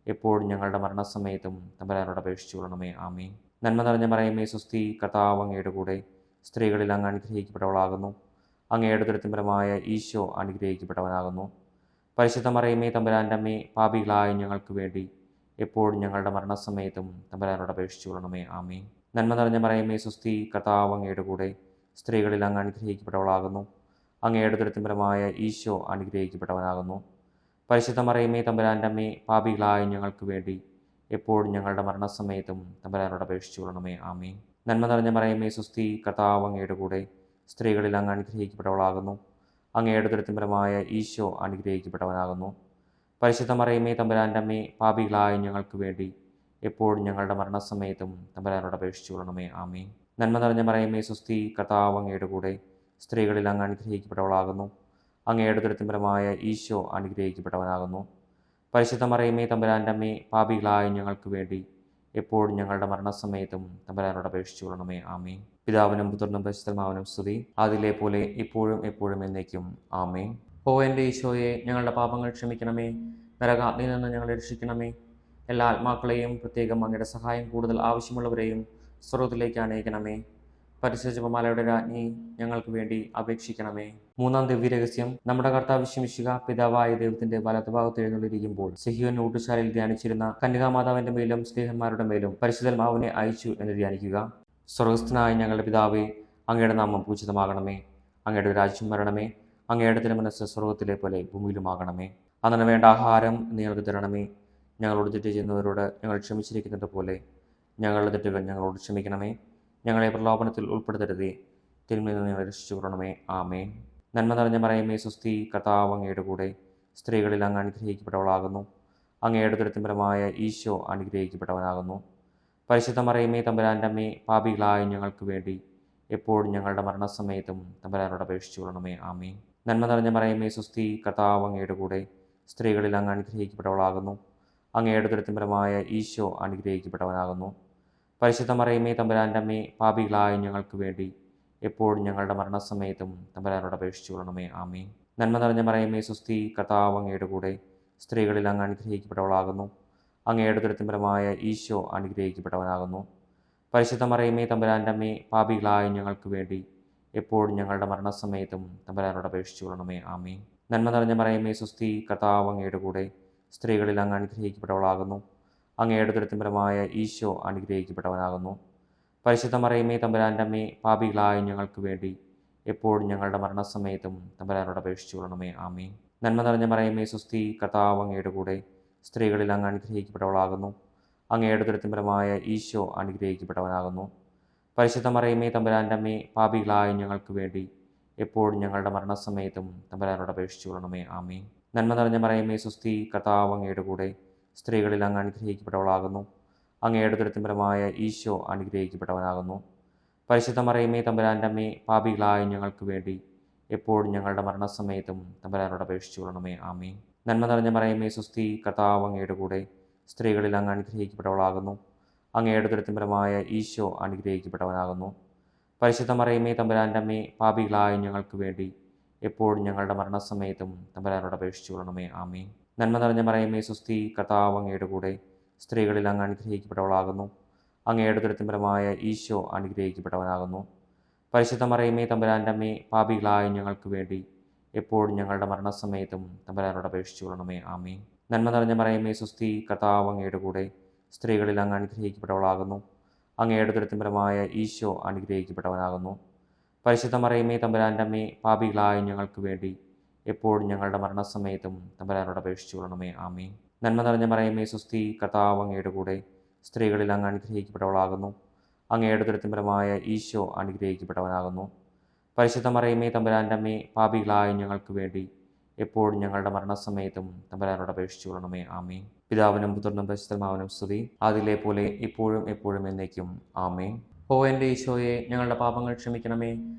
എപ്പോഴും ഞങ്ങളുടെ മരണസമയത്തും തമ്പുരാനോട് അപേക്ഷിച്ചു കൊള്ളണമേ. ആമേൻ. നന്മ നിറഞ്ഞ മറിയമേ, സ്വസ്തി, കർത്താവ് അങ്ങയുടെ കൂടെ സ്ത്രീകളിൽ അങ്ങ് അനുഗ്രഹിക്കപ്പെട്ടവളാകുന്നു. അങ്ങയുടെ ഉദരത്തിൻ ഫലമായ ഈശോ അനുഗ്രഹിക്കപ്പെട്ടവനാകുന്നു. പരിശുദ്ധ മറിയമേ തമ്പുരാൻ്റെ അമ്മേ, പാപികളായ ഞങ്ങൾക്ക് വേണ്ടി എപ്പോഴും ഞങ്ങളുടെ മരണസമയത്തും തമ്പുരാനോട് അപേക്ഷിച്ചു കൊള്ളണമേ. ആമേൻ. നന്മ നിറഞ്ഞ മറിയമേ, സ്വസ്തി, കർത്താവ് അങ്ങയുടെ കൂടെ സ്ത്രീകളിൽ അങ്ങ് അനുഗ്രഹിക്കപ്പെട്ടവളാകുന്നു. അങ്ങയുടെ ഉദരത്തിൻ ഫലമായ ഈശോ അനുഗ്രഹിക്കപ്പെട്ടവനാകുന്നു. പരിശുദ്ധ മറിയമേ തമ്പുരാൻ്റെ അമ്മേ, പാപികളായ ഞങ്ങൾക്ക് വേണ്ടി എപ്പോഴും ഞങ്ങളുടെ മരണസമയത്തും തമ്പുരാനോട് അപേക്ഷിച്ചു കൊള്ളണമേ. ആമേൻ. നന്മ നിറഞ്ഞ മറിയമേ, സ്വസ്തി, കർത്താവ് അങ്ങയുടെ കൂടെ സ്ത്രീകളിൽ അങ്ങ് അനുഗ്രഹിക്കപ്പെട്ടവളാകുന്നു. അങ്ങയുടെ ഉദരത്തിൻ ഫലമായ ഈശോ അനുഗ്രഹിക്കപ്പെട്ടവനാകുന്നു. പരിശുദ്ധ മറിയമേ തമ്പുരാൻ്റെ അമ്മേ, പാപികളായ ഞങ്ങൾക്ക് വേണ്ടി എപ്പോഴും ഞങ്ങളുടെ മരണസമയത്തും തമ്പുരാനോട് അപേക്ഷിച്ചു കൊള്ളണമേ. ആമേൻ. നന്മ നിറഞ്ഞ മറിയമേ, സ്വസ്തി, കർത്താവ് അങ്ങയുടെ കൂടെ സ്ത്രീകളിൽ അങ്ങ് അനുഗ്രഹിക്കപ്പെട്ടവളാകുന്നു. അങ്ങയുടെ ഉദരത്തിൻ ഫലമായ ഈശോ അനുഗ്രഹിക്കപ്പെട്ടവനാകുന്നു. പരിശുദ്ധ മറിയമേ തമ്പുരാൻ്റെ അമ്മേ, പാപികളായ ഞങ്ങൾക്ക് വേണ്ടി എപ്പോഴും ഞങ്ങളുടെ മരണസമയത്തും തമ്പുരാനോട് അപേക്ഷിച്ചു കൊള്ളണമേ. ആമേൻ. പിതാവിനും പുത്രനും പരിശുദ്ധാത്മാവിനും സ്തുതി, അതിലെ പോലെ ഇപ്പോഴും എപ്പോഴും എന്നേക്കും. ആമേൻ. ഓ എൻ്റെ ഈശോയെ, ഞങ്ങളുടെ പാപങ്ങൾ ക്ഷമിക്കണമേ, നരകാഗ്നിയിൽ നിന്ന് ഞങ്ങളെ രക്ഷിക്കണമേ. എല്ലാ ആത്മാക്കളെയും, പ്രത്യേകം അങ്ങയുടെ സഹായം കൂടുതൽ ആവശ്യമുള്ളവരെയും സ്വർഗ്ഗത്തിലേക്ക് അനയിക്കണമേ. പരിശുദ്ധ ജപമാലയുടെ രാജ്ഞി, ഞങ്ങൾക്ക് വേണ്ടി അപേക്ഷിക്കണമേ. മൂന്നാം ദിവ്യരഹസ്യം, നമ്മുടെ കർത്താവ് ശിമിശിക പിതാവായ ദൈവത്തിന്റെ വലതുഭാഗത്ത് എഴുന്നള്ളിയിരിക്കുമ്പോൾ സിഹിയോൻ ഊട്ടുശാലയിൽ ധ്യാനിച്ചിരുന്ന കന്യകാമാതാവിന്റെ മേലും സ്നേഹന്മാരുടെ മേലും പരിശുദ്ധാത്മാവിനെ അയച്ചു എന്ന് ധ്യാനിക്കുക. സ്വർഗസ്ഥനായ ഞങ്ങളുടെ പിതാവേ, അങ്ങയുടെ നാമം പൂജിതമാകണമേ. അങ്ങയുടെ രാജ്യം വരണമേ. അങ്ങയുടെ തിരുമനസ്സ് സ്വർഗ്ഗത്തിലെ പോലെ ഭൂമിയിലുമാകണമേ. അന്നു വേണ്ട ആഹാരം ഞങ്ങൾക്ക് തരണമേ. ഞങ്ങളോട് തെറ്റ് ചെയ്യുന്നവരോട് ഞങ്ങൾ ക്ഷമിച്ചിരിക്കുന്നത് പോലെ ഞങ്ങളുടെ തെറ്റുകൾ ഞങ്ങളോട് ക്ഷമിക്കണമേ. ഞങ്ങളെ പ്രലോഭനത്തിൽ ഉൾപ്പെടുത്തരുതേ, തിന്മയിൽ നിന്ന് ഞങ്ങളെ രക്ഷിച്ചു കൊള്ളണമേ. ആമേൻ. നന്മ നിറഞ്ഞ മറിയമേ, സ്വസ്തി, കർത്താവ് അങ്ങയുടെ കൂടെ സ്ത്രീകളിൽ അങ്ങ് അനുഗ്രഹിക്കപ്പെട്ടവളാകുന്നു. അങ്ങയുടെ ഉദരത്തിൻ ഫലമായ ഈശോ അനുഗ്രഹിക്കപ്പെട്ടവനാകുന്നു. പരിശുദ്ധ മറിയമേ, തമ്പുരാൻ്റെ അമ്മേ, പാപികളായ ഞങ്ങൾക്ക് വേണ്ടി എപ്പോഴും ഞങ്ങളുടെ മരണസമയത്തും തമ്പുരാനോട് അപേക്ഷിച്ചു കൊള്ളണമേ. ആമേൻ. നന്മ നിറഞ്ഞ മറിയമേ, സ്വസ്തി, കർത്താവ് അങ്ങയുടെ കൂടെ സ്ത്രീകളിൽ അങ്ങ് അനുഗ്രഹിക്കപ്പെട്ടവളാകുന്നു. അങ്ങയുടെ ഉദരത്തിൻ ഫലമായ ഈശോ അനുഗ്രഹിക്കപ്പെട്ടവനാകുന്നു. പരിശുദ്ധ മറിയമേ, തമ്പുരാൻ്റെ അമ്മേ, പാപികളായ ഞങ്ങൾക്ക് വേണ്ടി എപ്പോഴും ഞങ്ങളുടെ മരണസമയത്തും തമ്പുരാനോട് അപേക്ഷിച്ചു കൊള്ളണമേ. ആമേൻ. നന്മ നിറഞ്ഞ മറിയമേ, സ്വസ്തി, കർത്താവ് അങ്ങയുടെ കൂടെ സ്ത്രീകളിൽ അങ്ങ് അനുഗ്രഹിക്കപ്പെട്ടവളാകുന്നു. അങ്ങയുടെ ഉദരത്തിൻ ഫലമായ ഈശോ അനുഗ്രഹിക്കപ്പെട്ടവനാകുന്നു. പരിശുദ്ധ മറിയമേ, തമ്പുരാൻ്റെ അമ്മേ, പാപികളായ ഞങ്ങൾക്ക് വേണ്ടി എപ്പോഴും ഞങ്ങളുടെ മരണസമയത്തും തമ്പുരാനോട് അപേക്ഷിച്ചു കൊള്ളണമേ. ആമേൻ. നന്മ നിറഞ്ഞ മറിയമേ, സ്വസ്തി, കർത്താവ് അങ്ങയുടെ കൂടെ സ്ത്രീകളിൽ അങ്ങ് അനുഗ്രഹിക്കപ്പെട്ടവളാകുന്നു. അങ്ങയുടെ ഉദരത്തിൻ ഫലമായ ഈശോ അനുഗ്രഹിക്കപ്പെട്ടവനാകുന്നു. പരിശുദ്ധ മറിയമേ, തമ്പുരാൻ്റെ അമ്മേ, പാപികളായ ഞങ്ങൾക്ക് വേണ്ടി എപ്പോഴും ഞങ്ങളുടെ മരണസമയത്തും തമ്പുരാനോട് അപേക്ഷിച്ചു കൊള്ളണമേ. ആമേൻ. നന്മ നിറഞ്ഞ മറിയമേ, സ്വസ്തി, കർത്താവ് അങ്ങയുടെ കൂടെ സ്ത്രീകളിൽ അങ്ങ് അനുഗ്രഹിക്കപ്പെട്ടവളാകുന്നു. അങ്ങയുടെ ഉദരത്തിൻ ഫലമായ ഈശോ അനുഗ്രഹിക്കപ്പെട്ടവനാകുന്നു. പരിശുദ്ധ മറിയമേ, തമ്പുരാൻ്റെ അമ്മേ, പാപികളായ ഞങ്ങൾക്ക് വേണ്ടി എപ്പോഴും ഞങ്ങളുടെ മരണസമയത്തും തമ്പുരാനോട് അപേക്ഷിച്ചു കൊള്ളണമേ. ആമേൻ. നന്മ നിറഞ്ഞ മറിയമേ, സ്വസ്തി, കർത്താവ് അങ്ങയുടെ കൂടെ സ്ത്രീകളിൽ അങ്ങ് അനുഗ്രഹിക്കപ്പെട്ടവളാകുന്നു. അങ്ങയുടെ ഉദരത്തിൻ ഫലമായ ഈശോ അനുഗ്രഹിക്കപ്പെട്ടവനാകുന്നു. പരിശുദ്ധ മറിയമേ, തമ്പുരാൻ്റെ അമ്മേ, പാപികളായ ഞങ്ങൾക്ക് വേണ്ടി എപ്പോഴും ഞങ്ങളുടെ മരണസമയത്തും തമ്പുരാനോട് അപേക്ഷിച്ചു കൊള്ളണമേ. ആമേൻ. നന്മ നിറഞ്ഞ മറിയമേ, സ്വസ്തി, കർത്താവ് അങ്ങയുടെ കൂടെ സ്ത്രീകളിൽ അങ്ങ് അനുഗ്രഹിക്കപ്പെട്ടവളാകുന്നു. അങ്ങയുടെ ഉദരത്തിൻ ഫലമായ ഈശോ അനുഗ്രഹിക്കപ്പെട്ടവനാകുന്നു. പരിശുദ്ധ മറിയമേ, തമ്പുരാൻ്റെ അമ്മേ, പാപികളായ ഞങ്ങൾക്ക് വേണ്ടി എപ്പോഴും ഞങ്ങളുടെ മരണസമയത്തും തമ്പുരാനോട് അപേക്ഷിച്ചു കൊള്ളണമേ. ആമേൻ. നന്മ നിറഞ്ഞ മറിയമേ, സ്വസ്തി, കർത്താവ് അങ്ങയുടെ കൂടെ സ്ത്രീകളിൽ അങ്ങ് അനുഗ്രഹിക്കപ്പെട്ടവളാകുന്നു. അങ്ങയുടെ ഉദരത്തിൻ ഫലമായ ഈശോ അനുഗ്രഹിക്കപ്പെട്ടവനാകുന്നു. പരിശുദ്ധ മറിയമേ, തമ്പുരാൻ്റെ അമ്മേ, പാപികളായ ഞങ്ങൾക്ക് വേണ്ടി എപ്പോഴും ഞങ്ങളുടെ മരണസമയത്തും തമ്പുരാനോട് അപേക്ഷിച്ചു കൊള്ളണമേ. ആമേൻ. നന്മ നിറഞ്ഞ മറിയമേ, സ്വസ്തി, കർത്താവ് അങ്ങയുടെ കൂടെ സ്ത്രീകളിൽ അങ്ങ് അനുഗ്രഹിക്കപ്പെട്ടവളാകുന്നു. അങ്ങയുടെ ഉദരത്തിൻ ഫലമായ ഈശോ അനുഗ്രഹിക്കപ്പെട്ടവനാകുന്നു. പരിശുദ്ധ മറിയമേ, തമ്പുരാൻ്റെ അമ്മേ, പാപികളായ ഞങ്ങൾക്ക് വേണ്ടി എപ്പോഴും ഞങ്ങളുടെ മരണസമയത്തും തമ്പുരാനോട് അപേക്ഷിച്ചു കൊള്ളണമേ. ആമേൻ. നന്മ നിറഞ്ഞ മറിയമേ, സ്വസ്തി, കർത്താവ് അങ്ങയുടെ കൂടെ സ്ത്രീകളിൽ അങ്ങ് അനുഗ്രഹിക്കപ്പെട്ടവളാകുന്നു. അങ്ങയുടെ ഉദരത്തിൻ ഫലമായ ഈശോ അനുഗ്രഹിക്കപ്പെട്ടവനാകുന്നു. പരിശുദ്ധ മറിയമേ, തമ്പുരാൻ്റെ അമ്മേ, പാപികളായ ഞങ്ങൾക്ക് വേണ്ടി എപ്പോഴും ഞങ്ങളുടെ മരണസമയത്തും തമ്പുരാനോട് അപേക്ഷിച്ചു കൊള്ളണമേ. ആമേൻ. പിതാവിനും പുത്രനും പരിശുദ്ധാത്മാവിനും സ്തുതി, അതിലെ പോലെ ഇപ്പോഴും എപ്പോഴും എന്നേക്കും. ആമേൻ. ഓ എൻ്റെ ഈശോയെ, ഞങ്ങളുടെ പാപങ്ങൾ ക്ഷമിക്കണമേ.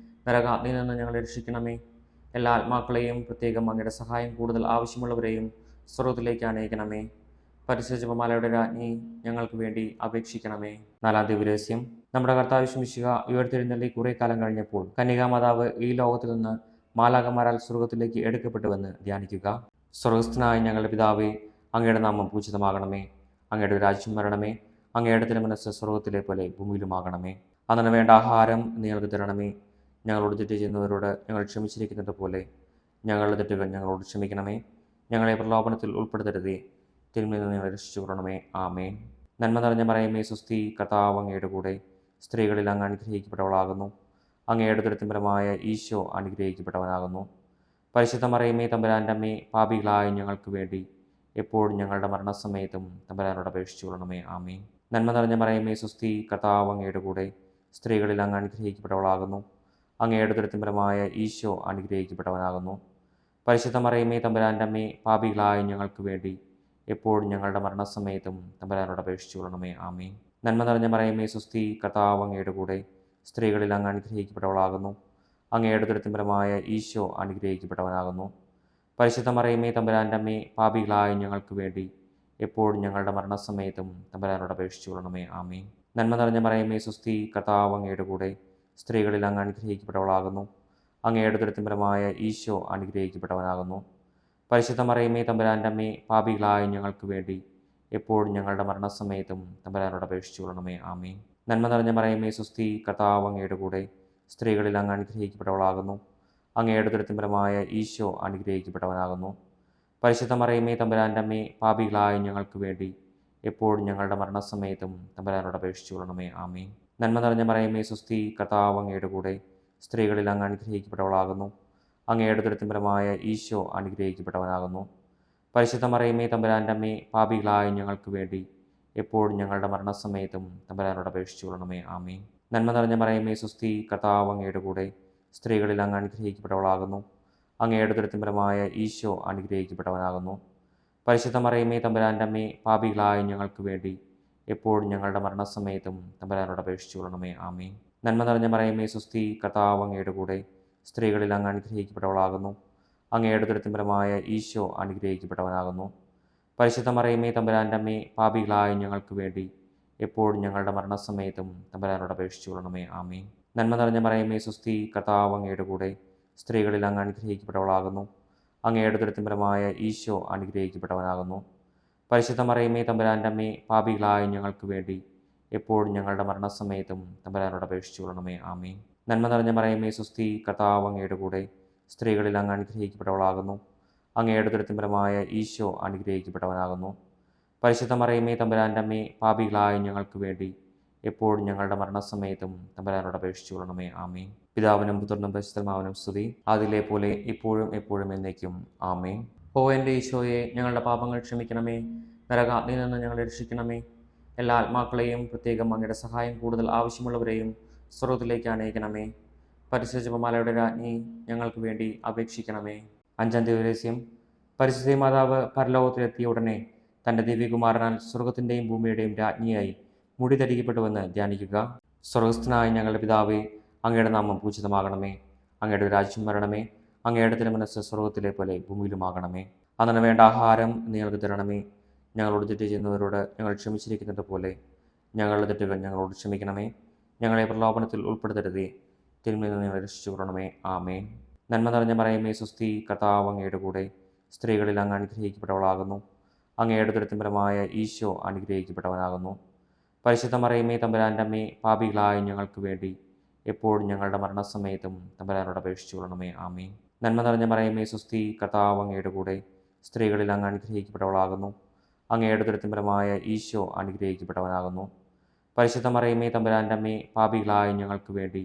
നരകാഗ്നിയിൽ നിന്ന് ഞങ്ങളെ രക്ഷിക്കണമേ. എല്ലാ ആത്മാക്കളെയും, പ്രത്യേകം അങ്ങയുടെ സഹായം കൂടുതൽ ആവശ്യമുള്ളവരെയും സ്വർഗ്ഗത്തിലേക്ക് അനയിക്കണമേ. പരിശുദ്ധ ജപമാലയുടെ രാജ്ഞി, ഞങ്ങൾക്ക് വേണ്ടി അപേക്ഷിക്കണമേ. നാലാം ദിവ്യരഹസ്യം. നമ്മുടെ കർത്താവ് യേശു മിശിഹ ഉയർത്തെഴുന്നള്ളി കുറേ കാലം കഴിഞ്ഞപ്പോൾ കന്യകാമാതാവ് ഈ ലോകത്തിൽ നിന്ന് മാലാഖമാരാൽ സ്വർഗ്ഗത്തിലേക്ക് എടുക്കപ്പെട്ടുവെന്ന് ധ്യാനിക്കുക. സ്വർഗ്ഗസ്ഥനായ ഞങ്ങളുടെ പിതാവേ, അങ്ങയുടെ നാമം പൂജിതമാകണമേ. അങ്ങയുടെ രാജ്യം വരണമേ. അങ്ങയുടെ തിരുമനസ്സ് സ്വർഗ്ഗത്തിലെ പോലെ ഭൂമിയിലുമാകണമേ. അന്നു വേണ്ട ആഹാരം ഞങ്ങൾക്ക് തരണമേ. ഞങ്ങളോട് തെറ്റ് ചെയ്യുന്നവരോട് ഞങ്ങൾ ക്ഷമിച്ചിരിക്കുന്നത് പോലെ ഞങ്ങളുടെ തെറ്റുകൾ ഞങ്ങളോട് ക്ഷമിക്കണമേ. ഞങ്ങളെ പ്രലോഭനത്തിൽ ഉൾപ്പെടുത്തരുതേ, തിന്മയിൽ നിന്ന് ഞങ്ങളെ രക്ഷിച്ചു കൊള്ളണമേ. ആമേൻ. നന്മ നിറഞ്ഞ മറിയമേ, സ്വസ്തി, കർത്താവ് അങ്ങയുടെ കൂടെ സ്ത്രീകളിൽ അങ്ങ് അനുഗ്രഹിക്കപ്പെട്ടവളാകുന്നു. അങ്ങയുടെ ഉദരത്തിൻ ഫലമായ ഈശോ അനുഗ്രഹിക്കപ്പെട്ടവനാകുന്നു. പരിശുദ്ധ മറിയമേ, തമ്പുരാൻ്റെ അമ്മേ, പാപികളായ ഞങ്ങൾക്ക് വേണ്ടി എപ്പോഴും ഞങ്ങളുടെ മരണസമയത്തും തമ്പുരാനോട് അപേക്ഷിച്ചു കൊള്ളണമേ. ആമേൻ. നന്മ നിറഞ്ഞ മറിയമേ, സ്വസ്തി, കർത്താവ് അങ്ങയുടെ കൂടെ സ്ത്രീകളിൽ അങ്ങ് അനുഗ്രഹിക്കപ്പെട്ടവളാകുന്നു. അങ്ങയുടെ ഉദരത്തിൻ ഫലമായ ഈശോ അനുഗ്രഹിക്കപ്പെട്ടവനാകുന്നു. പരിശുദ്ധ മറിയമേ, തമ്പുരാൻ്റെ അമ്മേ, പാപികളായ ഞങ്ങൾക്ക് വേണ്ടി എപ്പോഴും ഞങ്ങളുടെ മരണസമയത്തും തമ്പുരാനോട് അപേക്ഷിച്ചു കൊള്ളണമേ. ആമേൻ. നന്മ നിറഞ്ഞ മറിയമേ, സ്വസ്തി, കർത്താവ് അങ്ങയുടെ കൂടെ സ്ത്രീകളിൽ അങ്ങ് അനുഗ്രഹിക്കപ്പെട്ടവളാകുന്നു. അങ്ങയുടെ ഉദരത്തിൻ ഫലമായ ഈശോ അനുഗ്രഹിക്കപ്പെട്ടവനാകുന്നു. പരിശുദ്ധ മറിയമേ, തമ്പുരാൻ്റെ അമ്മേ, പാപികളായ ഞങ്ങൾക്ക് വേണ്ടി എപ്പോഴും ഞങ്ങളുടെ മരണസമയത്തും തമ്പുരാനോട് അപേക്ഷിച്ചു കൊള്ളണമേ. ആമേൻ. നന്മ നിറഞ്ഞ മറിയമേ, സ്വസ്തി, കർത്താവ് അങ്ങയുടെ കൂടെ സ്ത്രീകളിൽ അങ്ങ് അനുഗ്രഹിക്കപ്പെട്ടവളാകുന്നു. അങ്ങയുടെ ഉദരത്തിൻ ഫലമായ ഈശോ അനുഗ്രഹിക്കപ്പെട്ടവനാകുന്നു. പരിശുദ്ധ മറിയമേ, തമ്പുരാൻ്റെ അമ്മേ, പാപികളായ ഞങ്ങൾക്ക് വേണ്ടി എപ്പോഴും ഞങ്ങളുടെ മരണസമയത്തും തമ്പുരാനോട് അപേക്ഷിച്ചു കൊള്ളണമേ. ആമേൻ. നന്മ നിറഞ്ഞ മറിയമേ, സ്വസ്തി, കർത്താവ് അങ്ങയുടെ കൂടെ സ്ത്രീകളിൽ അങ്ങ് അനുഗ്രഹിക്കപ്പെട്ടവളാകുന്നു. അങ്ങയുടെ ഉദരത്തിൻ ഫലമായ ഈശോ അനുഗ്രഹിക്കപ്പെട്ടവനാകുന്നു. പരിശുദ്ധ മറിയമേ, തമ്പുരാൻ്റെ അമ്മേ, പാപികളായ ഞങ്ങൾക്ക് വേണ്ടി എപ്പോഴും ഞങ്ങളുടെ മരണസമയത്തും തമ്പുരാനോട് അപേക്ഷിച്ചു കൊള്ളണമേ. ആമേൻ. നന്മ നിറഞ്ഞ മറിയമേ, സ്വസ്തി, കർത്താവ് അങ്ങയുടെ കൂടെ സ്ത്രീകളിൽ അങ്ങ് അനുഗ്രഹിക്കപ്പെട്ടവളാകുന്നു. അങ്ങയുടെ ഉദരത്തിൻ ഫലമായ ഈശോ അനുഗ്രഹിക്കപ്പെട്ടവനാകുന്നു. പരിശുദ്ധ മറിയമേ തമ്പുരാൻ്റെ അമ്മേ, പാപികളായ ഞങ്ങൾക്ക് വേണ്ടി എപ്പോഴും ഞങ്ങളുടെ മരണസമയത്തും തമ്പുരാനോട് അപേക്ഷിച്ചു കൊള്ളണമേ. ആമേൻ. നന്മ നിറഞ്ഞ മറിയമേ, സുസ്തി, കർത്താവ് അങ്ങയുടെ കൂടെ സ്ത്രീകളിൽ അങ്ങ് അനുഗ്രഹിക്കപ്പെട്ടവളാകുന്നു. അങ്ങയുടെ ഉദരത്തിൻ ഫലമായ ഈശോ അനുഗ്രഹിക്കപ്പെട്ടവനാകുന്നു. പരിശുദ്ധ മറിയമേ തമ്പുരാൻ്റെ അമ്മേ, പാപികളായ ഞങ്ങൾക്ക് വേണ്ടി എപ്പോഴും ഞങ്ങളുടെ മരണസമയത്തും തമ്പുരാനോട് അപേക്ഷിച്ചു കൊള്ളണമേ. ആമേൻ. നന്മ നിറഞ്ഞ മറിയമേ, സുസ്തി, കർത്താവ് അങ്ങയുടെ കൂടെ സ്ത്രീകളിൽ അങ്ങ് അനുഗ്രഹിക്കപ്പെട്ടവളാകുന്നു. അങ്ങയുടെ ഉദരത്തിൻ ഫലമായ ഈശോ അനുഗ്രഹിക്കപ്പെട്ടവനാകുന്നു. പരിശുദ്ധ മറിയമേ തമ്പുരാൻ്റെ അമ്മേ, പാപികളായ ഞങ്ങൾക്ക് വേണ്ടി എപ്പോഴും ഞങ്ങളുടെ മരണസമയത്തും തമ്പുരാനോട് അപേക്ഷിച്ചു കൊള്ളണമേ. ആമേൻ. നന്മ നിറഞ്ഞ മറിയമേ, സുസ്തി, കർത്താവ് അങ്ങയുടെ കൂടെ സ്ത്രീകളിൽ അങ്ങ് അനുഗ്രഹിക്കപ്പെട്ടവളാകുന്നു. അങ്ങയുടെ ഉദരത്തിൻ ഫലമായ ഈശോ അനുഗ്രഹിക്കപ്പെട്ടവനാകുന്നു. പരിശുദ്ധ മറിയമേ തമ്പുരാൻ്റെ അമ്മേ, പാപികളായ ഞങ്ങൾക്ക് വേണ്ടി എപ്പോഴും ഞങ്ങളുടെ മരണസമയത്തും തമ്പുരാനോട് അപേക്ഷിച്ചു കൊള്ളണമേ. ആമേൻ. നന്മ നിറഞ്ഞ മറിയമേ, സുസ്തി, കർത്താവ് അങ്ങയുടെ കൂടെ സ്ത്രീകളിൽ അങ്ങ് അനുഗ്രഹിക്കപ്പെട്ടവളാകുന്നു. അങ്ങയുടെ ഉദരത്തിൻ ഫലമായ ഈശോ അനുഗ്രഹിക്കപ്പെട്ടവനാകുന്നു. പരിശുദ്ധ മറിയമേ തമ്പുരാൻ്റെ അമ്മേ, പാപികളായ ഞങ്ങൾക്ക് വേണ്ടി എപ്പോഴും ഞങ്ങളുടെ മരണസമയത്തും തമ്പുരാനോട് അപേക്ഷിച്ചു കൊള്ളണമേ. ആമേൻ. പിതാവിനും പുത്രനും പരിശുദ്ധാത്മാവിനും സ്തുതി, അതിലെ പോലെ ഇപ്പോഴും എപ്പോഴും എന്നേക്കും. ആമേൻ. ഓ എൻ്റെ ഈശോയെ, ഞങ്ങളുടെ പാപങ്ങൾ ക്ഷമിക്കണമേ, നരകാഗ്നിയിൽ നിന്ന് ഞങ്ങളെ രക്ഷിക്കണമേ. എല്ലാ ആത്മാക്കളെയും, പ്രത്യേകം അങ്ങയുടെ സഹായം കൂടുതൽ ആവശ്യമുള്ളവരെയും സ്വർഗ്ഗത്തിലേക്ക് അനയിക്കണമേ. പരിശുദ്ധ ജപമാലയുടെ രാജ്ഞി, ഞങ്ങൾക്ക് വേണ്ടി അപേക്ഷിക്കണമേ. അഞ്ചാം ദിവസം, പരിശുദ്ധ മാതാവ് പരലോകത്തിലെത്തിയ ഉടനെ തൻ്റെ ദിവ്യകുമാരനാൽ സ്വർഗത്തിൻ്റെയും ഭൂമിയുടെയും രാജ്ഞിയായി മുടി ധരിക്കപ്പെട്ടുവെന്ന് ധ്യാനിക്കുക. സ്വർഗസ്ഥനായ ഞങ്ങളുടെ പിതാവേ, അങ്ങയുടെ നാമം പൂജിതമാകണമേ. അങ്ങയുടെ രാജ്യം വരണമേ. അങ്ങയുടെ തിരുമനസ്സ് സ്വർഗത്തിലെ പോലെ ഭൂമിയിലുമാകണമേ. അന്നു വേണ്ട ആഹാരം ഞങ്ങൾക്ക് തരണമേ. ഞങ്ങളോട് തെറ്റ് ചെയ്യുന്നവരോട് ഞങ്ങൾ ക്ഷമിച്ചിരിക്കുന്നത് പോലെ ഞങ്ങളുടെ തെറ്റുകൾ ഞങ്ങളോട് ക്ഷമിക്കണമേ. ഞങ്ങളെ പ്രലോഭനത്തിൽ ഉൾപ്പെടുത്തരുതേ, തിന്മയിൽ നിന്ന് ഞങ്ങളെ രക്ഷിച്ചു കൊള്ളണമേ. ആമേൻ. നന്മ നിറഞ്ഞ മറിയമേ, സുസ്തി, കർത്താവ് അങ്ങയുടെ കൂടെ സ്ത്രീകളിൽ അങ്ങ് അനുഗ്രഹിക്കപ്പെട്ടവളാകുന്നു. അങ്ങയുടെ ഉദരത്തിൻ ഫലമായ ഈശോ അനുഗ്രഹിക്കപ്പെട്ടവനാകുന്നു. പരിശുദ്ധ മറിയമേ തമ്പുരാൻ്റെ അമ്മേ, പാപികളായ ഞങ്ങൾക്ക് വേണ്ടി എപ്പോഴും ഞങ്ങളുടെ മരണസമയത്തും തമ്പുരാനോട് അപേക്ഷിച്ചു കൊള്ളണമേ. ആമേൻ. നന്മ നിറഞ്ഞ മറിയമേ, സുസ്തി, കർത്താവ് അങ്ങയുടെ കൂടെ സ്ത്രീകളിൽ അങ്ങ് അനുഗ്രഹിക്കപ്പെട്ടവളാകുന്നു. അങ്ങയുടെ ഉദരത്തിൻ ഫലമായ ഈശോ അനുഗ്രഹിക്കപ്പെട്ടവനാകുന്നു. പരിശുദ്ധ മറിയമേ തമ്പുരാൻ്റെ അമ്മേ, പാപികളായ ഞങ്ങൾക്ക് വേണ്ടി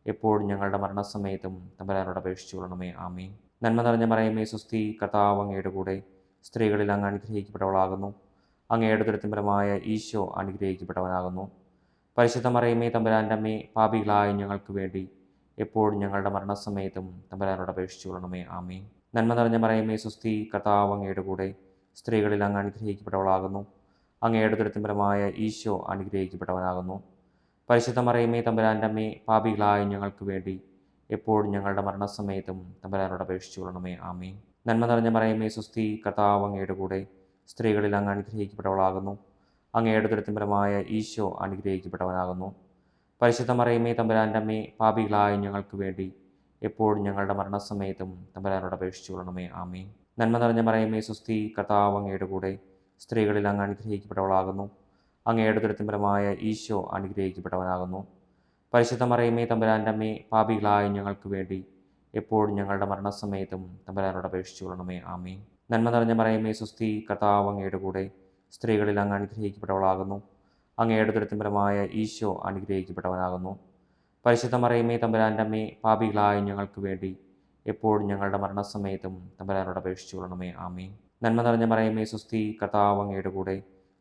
എപ്പോഴും ഞങ്ങളുടെ മരണസമയത്തും തമ്പുരാനോട് അപേക്ഷിച്ചു കൊള്ളണമേ. ആമേൻ. നന്മ നിറഞ്ഞ മറിയമേ, സുസ്തി, കർത്താവ് അങ്ങയുടെ കൂടെ സ്ത്രീകളിൽ അങ്ങ് അനുഗ്രഹിക്കപ്പെട്ടവളാകുന്നു. അങ്ങയുടെ ഉദരത്തിൻ ഫലമായ ഈശോ അനുഗ്രഹിക്കപ്പെട്ടവനാകുന്നു. പരിശുദ്ധ മറിയമേ തമ്പുരാൻ്റെ അമ്മേ, പാപികളായ ഞങ്ങൾക്ക് വേണ്ടി എപ്പോഴും ഞങ്ങളുടെ മരണസമയത്തും തമ്പുരാനോട് അപേക്ഷിച്ചു കൊള്ളണമേ. ആമേൻ. നന്മ നിറഞ്ഞ മറിയമേ, സുസ്തി, കർത്താവ് അങ്ങയുടെ കൂടെ സ്ത്രീകളിൽ അങ്ങ് അനുഗ്രഹിക്കപ്പെട്ടവളാകുന്നു. അങ്ങയുടെ ഉദരത്തിൻ ഫലമായ ഈശോ അനുഗ്രഹിക്കപ്പെട്ടവനാകുന്നു. പരിശുദ്ധ മറിയമേ തമ്പുരാൻ്റെ അമ്മേ, പാപികളായ ഞങ്ങൾക്ക് വേണ്ടി എപ്പോഴും ഞങ്ങളുടെ മരണസമയത്തും തമ്പുരാനോട് അപേക്ഷിച്ചു കൊള്ളണമേ. ആമേൻ. നന്മ നിറഞ്ഞ മറിയമേ, സുസ്തി, കർത്താവ് അങ്ങയുടെ കൂടെ സ്ത്രീകളിൽ അങ്ങ് അനുഗ്രഹിക്കപ്പെട്ടവളാകുന്നു. അങ്ങയുടെ ഉദരത്തിൻ ഫലമായ ഈശോ അനുഗ്രഹിക്കപ്പെട്ടവനാകുന്നു. പരിശുദ്ധ മറിയമേ തമ്പുരാൻ്റെ അമ്മേ, പാപികളായ ഞങ്ങൾക്ക് വേണ്ടി എപ്പോഴും ഞങ്ങളുടെ മരണസമയത്തും തമ്പുരാനോട് അപേക്ഷിച്ചു കൊള്ളണമേ. ആമേൻ. നന്മ നിറഞ്ഞ മറിയമേ, സുസ്തി, കർത്താവ് അങ്ങയുടെ കൂടെ സ്ത്രീകളിൽ അങ്ങ് അനുഗ്രഹിക്കപ്പെട്ടവളാകുന്നു. അങ്ങയുടെ ഉദരത്തിൻ ഫലമായ ഈശോ അനുഗ്രഹിക്കപ്പെട്ടവനാകുന്നു. പരിശുദ്ധ മറിയമേ തമ്പുരാൻ്റെ അമ്മേ, പാപികളായ ഞങ്ങൾക്ക് വേണ്ടി എപ്പോഴും ഞങ്ങളുടെ മരണസമയത്തും തമ്പുരാനോട് അപേക്ഷിച്ചു കൊള്ളണമേ. ആമേൻ. നന്മ നിറഞ്ഞ മറിയമേ, സുസ്തി, കർത്താവ് അങ്ങയുടെ കൂടെ സ്ത്രീകളിൽ അങ്ങ് അനുഗ്രഹിക്കപ്പെട്ടവളാകുന്നു. അങ്ങയുടെ ഉദരത്തിൻ ഫലമായ ഈശോ അനുഗ്രഹിക്കപ്പെട്ടവനാകുന്നു. പരിശുദ്ധ മറിയമേ തമ്പുരാൻ്റെ അമ്മേ, പാപികളായ ഞങ്ങൾക്ക് വേണ്ടി എപ്പോഴും ഞങ്ങളുടെ മരണസമയത്തും തമ്പുരാനോട് അപേക്ഷിച്ചു കൊള്ളണമേ. ആമേൻ. നന്മ നിറഞ്ഞ മറിയമേ, സുസ്തി, കർത്താവ് അങ്ങയുടെ കൂടെ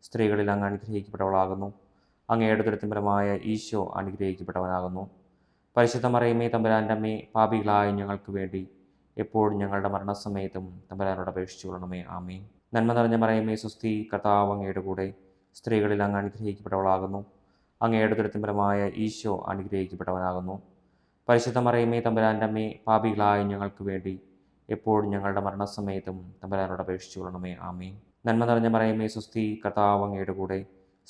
സ്ത്രീകളിൽ അങ്ങ് അനുഗ്രഹിക്കപ്പെട്ടവളാകുന്നു. അങ്ങയുടെ ഉദരത്തിൻ ഫലമായ ഈശോ അനുഗ്രഹിക്കപ്പെട്ടവനാകുന്നു. പരിശുദ്ധ മറിയമേ തമ്പുരാൻ്റെ അമ്മേ, പാപികളായ ഞങ്ങൾക്ക് വേണ്ടി എപ്പോഴും ഞങ്ങളുടെ മരണസമയത്തും തമ്പുരാനോട് അപേക്ഷിച്ചു കൊള്ളണമേ. ആമേൻ. നന്മ നിറഞ്ഞ മറിയമേ, സുസ്തി, കർത്താവ് അങ്ങയുടെ കൂടെ സ്ത്രീകളിൽ അങ്ങ് അനുഗ്രഹിക്കപ്പെട്ടവളാകുന്നു. അങ്ങയുടെ ഉദരത്തിൻ ഫലമായ ഈശോ അനുഗ്രഹിക്കപ്പെട്ടവനാകുന്നു. പരിശുദ്ധ മറിയമേ തമ്പുരാൻ്റെ അമ്മേ, പാപികളായ ഞങ്ങൾക്ക് വേണ്ടി എപ്പോഴും ഞങ്ങളുടെ മരണസമയത്തും തമ്പുരാനോട് അപേക്ഷിച്ചു കൊള്ളണമേ. ആമേൻ. നന്മ നിറഞ്ഞ മറിയമേ, സുസ്തി, കർത്താവ് അങ്ങയുടെ കൂടെ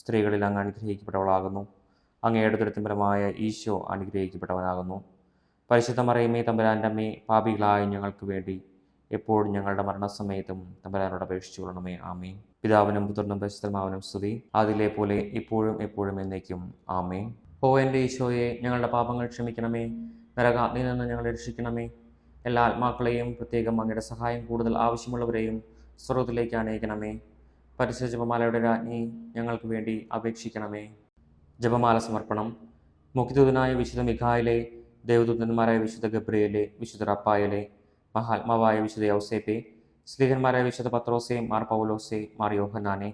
സ്ത്രീകളിൽ അങ്ങ് അനുഗ്രഹിക്കപ്പെട്ടവളാകുന്നു. അങ്ങയുടെ ഉദരത്തിൻ ഫലമായ ഈശോ അനുഗ്രഹിക്കപ്പെട്ടവനാകുന്നു. പരിശുദ്ധ മറിയമേ തമ്പുരാൻ്റെ അമ്മേ, പാപികളായ ഞങ്ങൾക്ക് വേണ്ടി എപ്പോഴും ഞങ്ങളുടെ മരണസമയത്തും തമ്പുരാനോട് അപേക്ഷിച്ചു കൊള്ളണമേ. ആമേൻ. പിതാവിനും പുത്രനും പരിശുദ്ധാത്മാവിനും സ്തുതി, അതിലെ പോലെ ഇപ്പോഴും എപ്പോഴും എന്നേക്കും. ആമേൻ. ഓ എൻ്റെ ഈശോയെ, ഞങ്ങളുടെ പാപങ്ങൾ ക്ഷമിക്കണമേ, നരകാഗ്നിയിൽ നിന്ന് ഞങ്ങളെ രക്ഷിക്കണമേ. എല്ലാ ആത്മാക്കളെയും, പ്രത്യേകം അങ്ങയുടെ സഹായം കൂടുതൽ ആവശ്യമുള്ളവരെയും സ്വർഗ്ഗത്തിലേക്ക് അനയിക്കണമേ. പരിശുദ്ധ ജപമാലയുടെ രാജ്ഞി, ഞങ്ങൾക്ക് വേണ്ടി അപേക്ഷിക്കണമേ. ജപമാല സമർപ്പണം. മുഖ്യദൂതനായ വിശുദ്ധ മിഖായേലേ, ദേവദൂതന്മാരായ വിശുദ്ധ ഗബ്രിയേലേ, വിശുദ്ധ റഫായേലേ, മഹാത്മാവായ വിശുദ്ധ യൗസേപ്പേ, സ്ലീഹന്മാരായ വിശുദ്ധ പത്രോസേ, മാർ പൗലോസേ, മാർ യോഹന്നാനെ,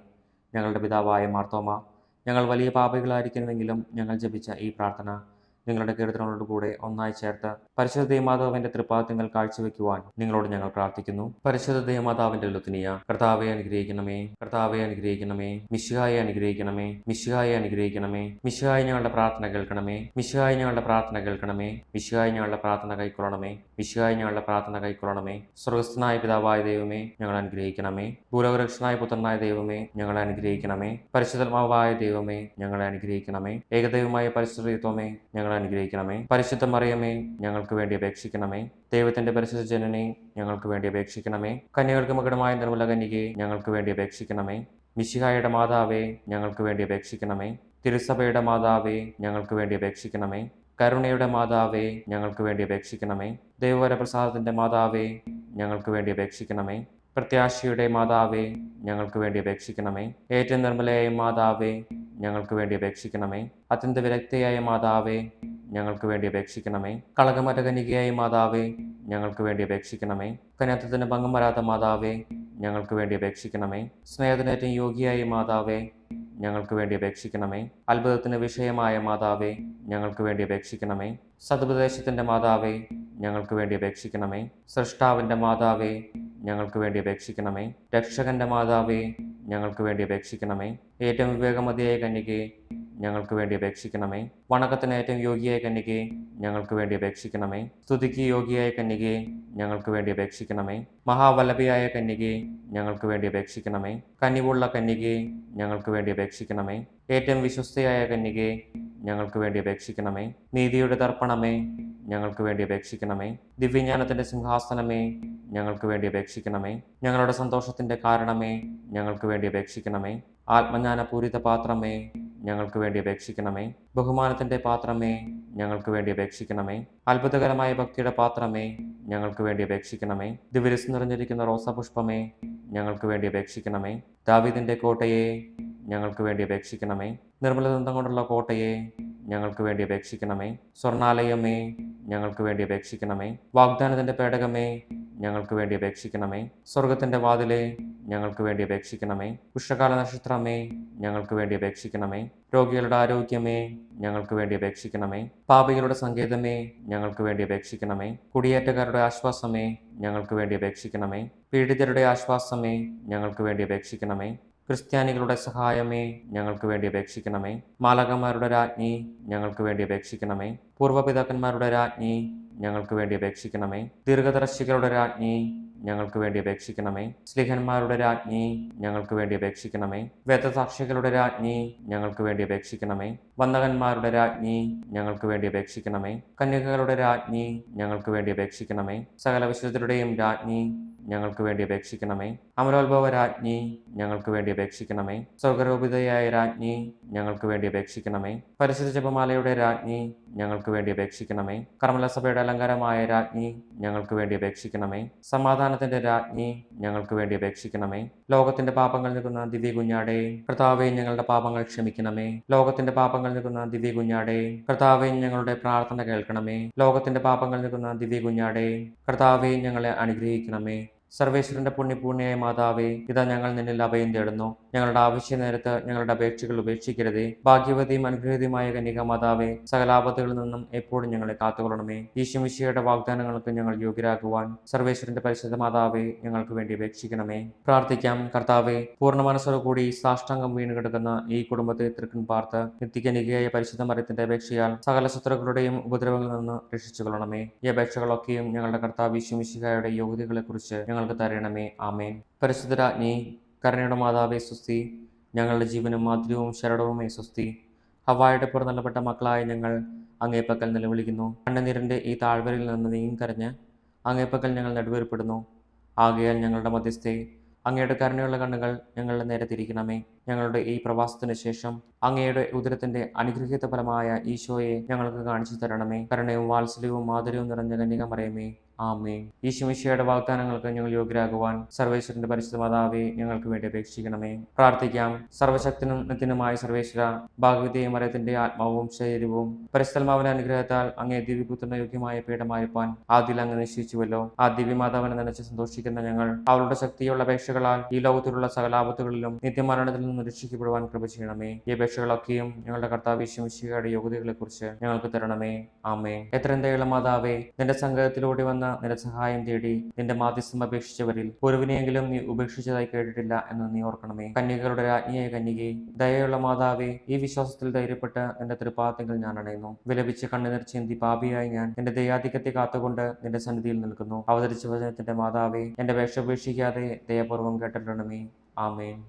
ഞങ്ങളുടെ പിതാവായ മാർത്തോമ, ഞങ്ങൾ വലിയ പാപികളായിരിക്കുന്നുവെങ്കിലും ഞങ്ങൾ ജപിച്ച ഈ പ്രാർത്ഥന നിങ്ങളുടെ കീർത്തനങ്ങളോടുകൂടെ ഒന്നായി ചേർത്ത് പരിശുദ്ധ ദൈവമാതാവിന്റെ തൃപ്പാദങ്ങൾ കാഴ്ചവെക്കുവാൻ നിങ്ങളോട് ഞങ്ങൾ പ്രാർത്ഥിക്കുന്നു. പരിശുദ്ധ ദൈവമാതാവിന്റെ ലുത്തിനിയ, കർത്താവെ അനുഗ്രഹിക്കണമേ, കർത്താവെ അനുഗ്രഹിക്കണമേ, മിശിഹായെ അനുഗ്രഹിക്കണമേ, മിശിഹായെ അനുഗ്രഹിക്കണമേ, മിശിഹായി ഞങ്ങളുടെ പ്രാർത്ഥന കേൾക്കണമേ, മിശിഹായി ഞങ്ങളുടെ പ്രാർത്ഥന കേൾക്കണമേ, മിശിഹായി ഞങ്ങളുടെ പ്രാർത്ഥന കൈക്കൊള്ളണമേ, മിശിഹായി ഞങ്ങളുടെ പ്രാർത്ഥന കൈക്കൊള്ളണമേ. സ്വർഗസ്ഥനായ പിതാവായ ദൈവമേ, ഞങ്ങൾ അനുഗ്രഹിക്കണമേ. ഭൂലോകരക്ഷനായ പുത്രനായ ദൈവമേ, ഞങ്ങളെ അനുഗ്രഹിക്കണമേ. പരിശുദ്ധാത്മാവായ ദൈവമേ, ഞങ്ങളെ അനുഗ്രഹിക്കണമേ. ഏകദൈവമായ പരിശുദ്ധത്വമേ, ഞങ്ങളെ അനുഗ്രഹിക്കണമേ. പരിശുദ്ധ മറിയമേ, ഞങ്ങൾക്ക് വേണ്ടി അപേക്ഷിക്കണമേ. ദൈവത്തിന്റെ പരിശുദ്ധ ജനനെ, ഞങ്ങൾക്ക് വേണ്ടി അപേക്ഷിക്കണമേ. കന്യകൾക്ക് മകുടമായ നിർമ്മല കന്യകയെ, ഞങ്ങൾക്ക് വേണ്ടി അപേക്ഷിക്കണമേ. മിശിഹായുടെ മാതാവേ, ഞങ്ങൾക്ക് വേണ്ടി അപേക്ഷിക്കണമേ. തിരുസഭയുടെ മാതാവേ, ഞങ്ങൾക്ക് വേണ്ടി അപേക്ഷിക്കണമേ. കരുണയുടെ മാതാവേ, ഞങ്ങൾക്ക് വേണ്ടി അപേക്ഷിക്കണമേ. ദൈവവരപ്രസാദത്തിന്റെ മാതാവേ, ഞങ്ങൾക്ക് വേണ്ടി അപേക്ഷിക്കണമേ. പ്രത്യാശയുടെ മാതാവേ, ഞങ്ങൾക്ക് വേണ്ടി അപേക്ഷിക്കണമേ. ഏറ്റവും നിർമ്മലയായ മാതാവേ, ഞങ്ങൾക്ക് വേണ്ടി അപേക്ഷിക്കണമേ. അത്യന്ത വിരക്തയായ മാതാവേ, ഞങ്ങൾക്ക് വേണ്ടി അപേക്ഷിക്കണമേ. കളകമറ്റ കന്യകയായ മാതാവേ, ഞങ്ങൾക്ക് വേണ്ടി അപേക്ഷിക്കണമേ. കന്യാത്വത്തിന് ഭംഗം വരാത്ത മാതാവേ, ഞങ്ങൾക്ക് വേണ്ടി അപേക്ഷിക്കണമേ. സ്നേഹത്തിനേറ്റവും യോഗ്യയായ മാതാവേ, ഞങ്ങൾക്ക് വേണ്ടി അപേക്ഷിക്കണമേ. അത്ഭുതത്തിന് വിഷയമായ മാതാവേ, ഞങ്ങൾക്ക് വേണ്ടി അപേക്ഷിക്കണമേ. സതുപദേശത്തിന്റെ മാതാവേ, ഞങ്ങൾക്ക് വേണ്ടി അപേക്ഷിക്കണമേ. സൃഷ്ടാവിന്റെ മാതാവേ, ഞങ്ങൾക്ക് വേണ്ടി അപേക്ഷിക്കണമേ. രക്ഷകന്റെ മാതാവേ, ഞങ്ങൾക്ക് വേണ്ടി അപേക്ഷിക്കണമേ. ഏറ്റവും വിവേകമതിയായ കന്യകയെ, ഞങ്ങൾക്ക് വേണ്ടി അപേക്ഷിക്കണമേ. വണക്കത്തിന് ഏറ്റവും യോഗ്യയായ കന്യകയെ, ഞങ്ങൾക്ക് വേണ്ടി അപേക്ഷിക്കണമേ. സ്തുതിക്ക് യോഗ്യയായ കന്യകയെ, ഞങ്ങൾക്ക് വേണ്ടി അപേക്ഷിക്കണമേ. മഹാവല്ലഭയായ കന്യകയെ, ഞങ്ങൾക്ക് വേണ്ടി അപേക്ഷിക്കണമേ. കനിവുള്ള കന്യകയെ, ഞങ്ങൾക്ക് വേണ്ടി അപേക്ഷിക്കണമേ. ഏറ്റവും വിശ്വസ്തയായ കന്യകയെ, ഞങ്ങൾക്ക് വേണ്ടി അപേക്ഷിക്കണമേ. നീതിയുടെ തർപ്പണമേ, ഞങ്ങൾക്ക് വേണ്ടി അപേക്ഷിക്കണമേ. ദിവ്യജ്ഞാനത്തിന്റെ സിംഹാസനമേ, ഞങ്ങൾക്ക് വേണ്ടി അപേക്ഷിക്കണമേ. ഞങ്ങളുടെ സന്തോഷത്തിന്റെ കാരണമേ, ഞങ്ങൾക്ക് വേണ്ടി അപേക്ഷിക്കണമേ. ആത്മജ്ഞാനപൂരിത പാത്രമേ, ഞങ്ങൾക്ക് വേണ്ടി അപേക്ഷിക്കണമേ. ബഹുമാനത്തിന്റെ പാത്രമേ, ഞങ്ങൾക്ക് വേണ്ടി അപേക്ഷിക്കണമേ. അത്ഭുതകരമായ ഭക്തിയുടെ പാത്രമേ, ഞങ്ങൾക്ക് വേണ്ടി അപേക്ഷിക്കണമേ. ദിവ്യരസം നിറഞ്ഞിരിക്കുന്ന റോസാപുഷ്പമേ, ഞങ്ങൾക്ക് വേണ്ടി അപേക്ഷിക്കണമേ. ദാവീദിന്റെ കോട്ടയെ, ഞങ്ങൾക്ക് വേണ്ടി അപേക്ഷിക്കണമേ. നിർമ്മലദന്തം കൊണ്ടുള്ള കോട്ടയെ, ഞങ്ങൾക്ക് വേണ്ടി അപേക്ഷിക്കണമേ. സ്വർണാലയമേ, ഞങ്ങൾക്ക് വേണ്ടി അപേക്ഷിക്കണമേ. വാഗ്ദാനത്തിന്റെ പേടകമേ, ഞങ്ങൾക്ക് വേണ്ടി അപേക്ഷിക്കണമേ. സ്വർഗത്തിന്റെ വാതിലെ, ഞങ്ങൾക്ക് വേണ്ടി അപേക്ഷിക്കണമേ. ഉഷകാല നക്ഷത്രമേ, ഞങ്ങൾക്ക് വേണ്ടി അപേക്ഷിക്കണമേ. രോഗികളുടെ ആരോഗ്യമേ, ഞങ്ങൾക്ക് വേണ്ടി അപേക്ഷിക്കണമേ. പാപികളുടെ സങ്കേതമേ, ഞങ്ങൾക്ക് വേണ്ടി അപേക്ഷിക്കണമേ. കുടിയേറ്റക്കാരുടെ ആശ്വാസമേ, ഞങ്ങൾക്ക് വേണ്ടി അപേക്ഷിക്കണമേ. പീഡിതരുടെ ആശ്വാസമേ, ഞങ്ങൾക്ക് വേണ്ടി അപേക്ഷിക്കണമേ. ക്രിസ്ത്യാനികളുടെ സഹായമേ, ഞങ്ങൾക്ക് വേണ്ടി അപേക്ഷിക്കണമേ. മാലകന്മാരുടെ രാജ്ഞി, ഞങ്ങൾക്ക് വേണ്ടി അപേക്ഷിക്കണമേ. പൂർവ്വപിതാക്കന്മാരുടെ രാജ്ഞി, ഞങ്ങൾക്ക് വേണ്ടി അപേക്ഷിക്കണമേ. ദീർഘദർശികളുടെ രാജ്ഞി, ഞങ്ങൾക്ക് വേണ്ടി അപേക്ഷിക്കണമേ. സ്ലിഹന്മാരുടെ രാജ്ഞി, ഞങ്ങൾക്ക് വേണ്ടി അപേക്ഷിക്കണമേ. വേദസാക്ഷികളുടെ രാജ്ഞി, ഞങ്ങൾക്ക് വേണ്ടി അപേക്ഷിക്കണമേ. വന്ദകന്മാരുടെ രാജ്ഞി, ഞങ്ങൾക്ക് വേണ്ടി അപേക്ഷിക്കണമേ. കന്യകകളുടെ രാജ്ഞി, ഞങ്ങൾക്ക് വേണ്ടി അപേക്ഷിക്കണമേ. സകല വിശുദ്ധരുടെയും രാജ്ഞി, ഞങ്ങൾക്ക് വേണ്ടി അപേക്ഷിക്കണമേ. അമലോത്ഭവ രാജ്ഞി, ഞങ്ങൾക്ക് വേണ്ടി അപേക്ഷിക്കണമേ. സ്വർഗരൂപിതയായ രാജ്ഞി, ഞങ്ങൾക്ക് വേണ്ടി അപേക്ഷിക്കണമേ. പരിശുദ്ധ ജപമാലയുടെ രാജ്ഞി, ഞങ്ങൾക്ക് വേണ്ടി അപേക്ഷിക്കണമേ. കർമ്മലസഭയുടെ അലങ്കാരമായ രാജ്ഞി, ഞങ്ങൾക്ക് വേണ്ടി അപേക്ഷിക്കണമേ. സമാധാനത്തിന്റെ രാജ്ഞി, ഞങ്ങൾക്ക് വേണ്ടി അപേക്ഷിക്കണമേ. ലോകത്തിന്റെ പാപങ്ങൾ നിൽക്കുന്ന ദിവ്യ കുഞ്ഞാടേ, കർത്താവേ ഞങ്ങളുടെ പാപങ്ങൾ ക്ഷമിക്കണമേ. ലോകത്തിന്റെ പാപങ്ങൾ നിൽക്കുന്ന ദിവ്യ കുഞ്ഞാടേ, കർത്താവേ ഞങ്ങളുടെ പ്രാർത്ഥന കേൾക്കണമേ. ലോകത്തിന്റെ പാപങ്ങൾ നിൽക്കുന്ന ദിവ്യ കുഞ്ഞാടേ, കർത്താവേ ഞങ്ങളെ അനുഗ്രഹിക്കണമേ. സർവേശ്വരന്റെ പുണ്യപൂർണ്ണയായ മാതാവേ, ഇതാ ഞങ്ങൾ നിന്നിൽ അഭയം തേടുന്നു. ഞങ്ങളുടെ ആവശ്യ നേരത്ത് ഞങ്ങളുടെ അപേക്ഷകൾ ഉപേക്ഷിക്കരുതേ. ഭാഗ്യവതിയും അനുഗ്രഹീതയുമായ കന്യക മാതാവേ, സകലാപത്തുകളിൽ നിന്നും എപ്പോഴും ഞങ്ങളെ കാത്തുകൊള്ളണമേ. ഈശോമിശിഹായുടെ വാഗ്ദാനങ്ങൾക്ക് ഞങ്ങൾ യോഗ്യരാകുവാൻ സർവേശ്വരന്റെ പരിശുദ്ധ മാതാവേ, ഞങ്ങൾക്ക് വേണ്ടി അപേക്ഷിക്കണമേ. പ്രാർത്ഥിക്കാം. കർത്താവേ, പൂർണ്ണ മനസ്സോടുകൂടി സാഷ്ടാംഗം വീണ് കിടക്കുന്ന ഈ കുടുംബത്തെ തൃക്കൺ പാർത്ത് നിത്യകന്യകയായ പരിശുദ്ധ മറിയത്തിന്റെ അപേക്ഷയാൽ സകല ശത്രുക്കളുടെയും ഉപദ്രവങ്ങളിൽ നിന്ന് രക്ഷിച്ചുകൊള്ളണമേ. ഈ അപേക്ഷകളൊക്കെയും ഞങ്ങളുടെ കർത്താവ് ഈശോമിശിഹായുടെ യോഗ്യതകളെക്കുറിച്ച് ഞങ്ങൾക്ക് തരണമേ. ആമേൻ. പരിശുദ്ധരാജ്ഞി, കരുണയുടെ മാതാവേ സ്വസ്തി. ഞങ്ങളുടെ ജീവനും മാധുര്യവും ശരണവുമേ സ്വസ്തി. ഹവ്വായുടെ പുറന്തള്ളപ്പെട്ട മക്കളായ ഞങ്ങൾ അങ്ങേപ്പക്കൽ നിലവിളിക്കുന്നു. കണ്ണുനീരിൻ്റെ ഈ താഴ്വരയിൽ നിന്ന് നീങ്ങിക്കരഞ്ഞ് അങ്ങേപ്പക്കൽ ഞങ്ങൾ നെടുവേർപ്പെടുന്നു. ആകയാൽ ഞങ്ങളുടെ മധ്യസ്ഥെ, അങ്ങയുടെ കരുണയുള്ള കണ്ണുകൾ ഞങ്ങളുടെ നേരെ തിരിക്കണമേ. ഞങ്ങളുടെ ഈ പ്രവാസത്തിന് ശേഷം അങ്ങയുടെ ഉദരത്തിന്റെ അനുഗ്രഹീത ഫലമായ ഈശോയെ ഞങ്ങൾക്ക് കാണിച്ചു തരണമേ. കരുണയും വാത്സല്യവും മാധുര്യവും നിറഞ്ഞ കന്യക മറിയമേ, ആമേൻ. ഈശോമിശിഹായുടെ വാഗ്ദാനങ്ങൾക്ക് ഞങ്ങൾ യോഗ്യരാകുവാൻ സർവേശ്വരന്റെ പരിശുദ്ധ മാതാവേ, ഞങ്ങൾക്ക് വേണ്ടി അപേക്ഷിക്കണമേ. പ്രാർത്ഥിക്കാം. സർവശക്തനും നിത്യനുമായ സർവേശ്വര, ഭാഗവതിയെ മരത്തിന്റെ ആത്മാവും ശരീരവും പരിശുദ്ധാത്മാവിന്റെ അനുഗ്രഹത്താൽ അങ്ങേ ദിവ്യപുത്രന് യോഗ്യമായ പീഠമായിരിക്കാൻ ആദ്യം അങ്ങ് നിശ്ചയിച്ചുവല്ലോ. ആ ദിവ്യമാതാവിനെ നനച്ച് സന്തോഷിക്കുന്ന ഞങ്ങൾ അവളുടെ ശക്തിയുള്ള അപേക്ഷകളാൽ ഈ ലോകത്തിലുള്ള സകലാപത്തുകളിലും നിത്യമരണത്തിൽ നിന്ന് രക്ഷിക്കപ്പെടുവാൻ കൃപ ചെയ്യണമേ. ഈ അപേക്ഷകളൊക്കെയും ഞങ്ങളുടെ കർത്താവ് ഈശോമിശിഹായുടെ യോഗ്യതകളെ കുറിച്ച് ഞങ്ങൾക്ക് തരണമേ. ആമേൻ. എത്രയും ദയുള്ള മാതാവേ, നിന്റെ സംഘത്തിലൂടെ വന്ന നിന്റെ സഹായം തേടി നിന്റെ മാധ്യസ്ഥം അപേക്ഷിച്ചവരിൽ ഒരുവിനെയെങ്കിലും നീ ഉപേക്ഷിച്ചതായി കേട്ടിട്ടില്ല എന്ന് നീ ഓർക്കണമേ. കന്യകളുടെ രാജ്ഞിയായ കന്യകെ, ദയയുള്ള മാതാവേ, ഈ വിശ്വാസത്തിൽ ധൈര്യപ്പെട്ട് നിന്റെ തൃപ്പാദങ്ങൾ ഞാൻ അണയുന്നു. വിലപിച്ച് കണ്ണുനീർ ചിന്തി പാപിയായി ഞാൻ നിന്റെ ദയാധിക്യത്തെ കാത്തുകൊണ്ട് നിന്റെ സന്നിധിയിൽ നിൽക്കുന്നു. അവതരിച്ച വചനത്തിന്റെ മാതാവേ, എന്റെ അപേക്ഷ ഉപേക്ഷിക്കാതെ ദയപൂർവ്വം കേട്ടിരണമേ. ആമേൻ.